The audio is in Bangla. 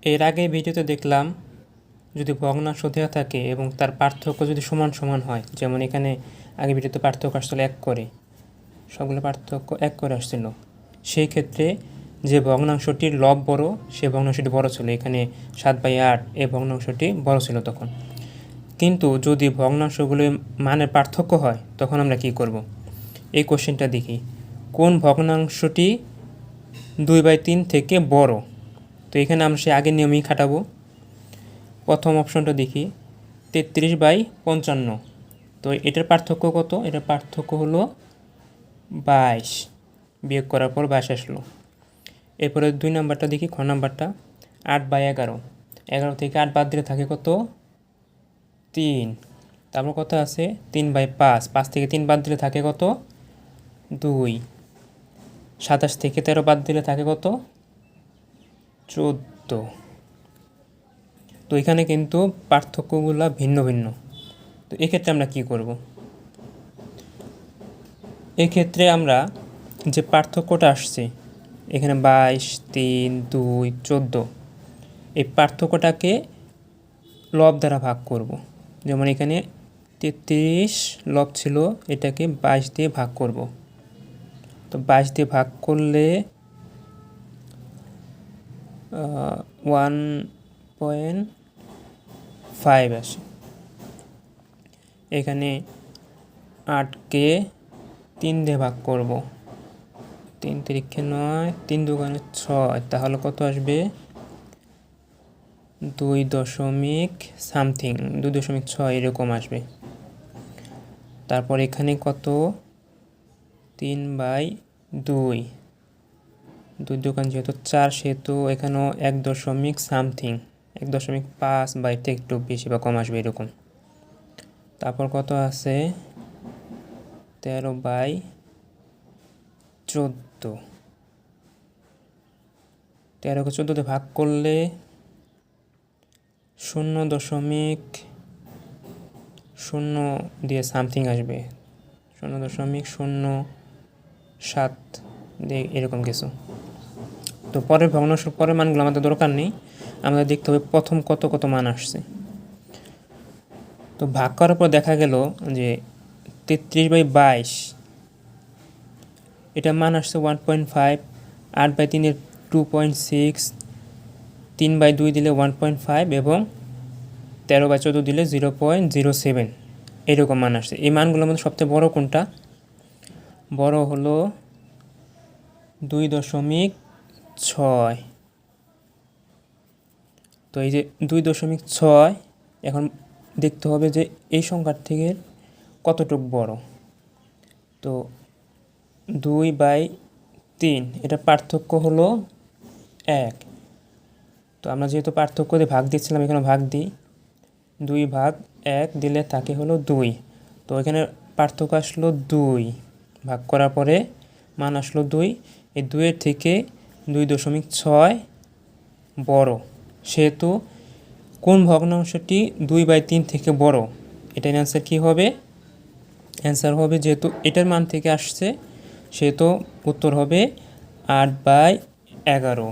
এর আগে ভিডিওতে দেখলাম যদি ভগ্নাংশ দেওয়া থাকে এবং তার পার্থক্য যদি সমান সমান হয়, যেমন এখানে আগে ভিডিওতে পার্থক্য আসছিল 1 করে, সবগুলো পার্থক্য 1 করে আসছিল, সেই ক্ষেত্রে যে ভগ্নাংশটির লব বড় সে ভগ্নাংশটি বড় ছিল। এখানে 7/8 এই ভগ্নাংশটি বড় ছিল তখন। কিন্তু যদি ভগ্নাংশগুলোর মানের পার্থক্য হয় তখন আমরা কি করব? এই কোশ্চেনটা দেখি, কোন ভগ্নাংশটি 2/3 থেকে বড়। তো এখানে আমরা সে আগের নিয়মেই খাটাবো। প্রথম অপশনটা দেখি, 33/55। তো এটার পার্থক্য কত? এটার পার্থক্য হলো 22, বিয়োগ করার পর 22 আসলো। এরপরে 2 নাম্বারটা দেখি, খ নাম্বারটা, 8/11। 11 থেকে 8 বাদ দিলে থাকে কত? 3। তারপর কত আছে? 3/5। 5 থেকে 3 বাদ দিলে থাকে কত? 2। 27 থেকে 13 বাদ দিলে থাকে কত? 14। তো এখানে কিন্তু পার্থক্যগুলো ভিন্ন ভিন্ন। তো এক্ষেত্রে আমরা কি করব? এক্ষেত্রে আমরা যে পার্থক্যটা আসছে এখানে 22, 3, 2, 14, এই পার্থক্যটাকে লব দ্বারা ভাগ করব। যেমন এখানে 33 লব ছিল, এটাকে 22 দিয়ে ভাগ করব। তো 22 দিয়ে ভাগ করলে 1.5 আসে। এখানে 8কে 3 দিয়ে ভাগ করব, 3 তিরিক্ষে 9, 3 দুগুণে 6, তাহলে কত আসবে? 2.6 এরকম আসবে। তারপর এখানে কত? 3/2, 2 দুগুণ যেহেতু 4, সেহেতু এখানেও 1.5 বা এর থেকে একটু বেশি বা কম আসবে এরকম। তারপর কত আছে? 13/14। 13কে 14 ভাগ করলে 0.0 দিয়ে সামথিং আসবে, 0.07 দিয়ে এরকম কিছু। তো পরের ভগ্নাংশ পরের মানগুলো আমাদের দরকার নেই, আমাদের দেখতে হবে প্রথম কত কত মান আসছে। তো ভাগ করার পর দেখা গেল যে 33/22 এটা মান আসছে 1.5, 8/3 এর 2.6, 3/2 দিলে 1.5 এবং 13/14 দিলে 0.07 এরকম মান আসছে। এই মানগুলোর মধ্যে সবচেয়ে বড় কোনটা? বড় হলো 2.6। তো এই যে 2.6, এখন দেখতে হবে যে এই সংখ্যার থেকে কতটুকু বড়। তো 2/3 এটা পার্থক্য হলো 1। তো আমরা যেহেতু পার্থক্য দিয়ে ভাগ দিচ্ছিলাম, এখানে ভাগ দিই, 2/1 দিলে থাকে হলো 2। তো এখানে পার্থক্য আসলো 2, ভাগ করার পরে মান আসলো 2। এই 2-এর থেকে 2.6 বড়, সেহেতু কোন ভগ্নাংশটি 2/3 থেকে বড়? এটার অ্যান্সার কী হবে? অ্যান্সার হবে, যেহেতু এটার মান থেকে আসছে সেহেতু উত্তর হবে 8/11।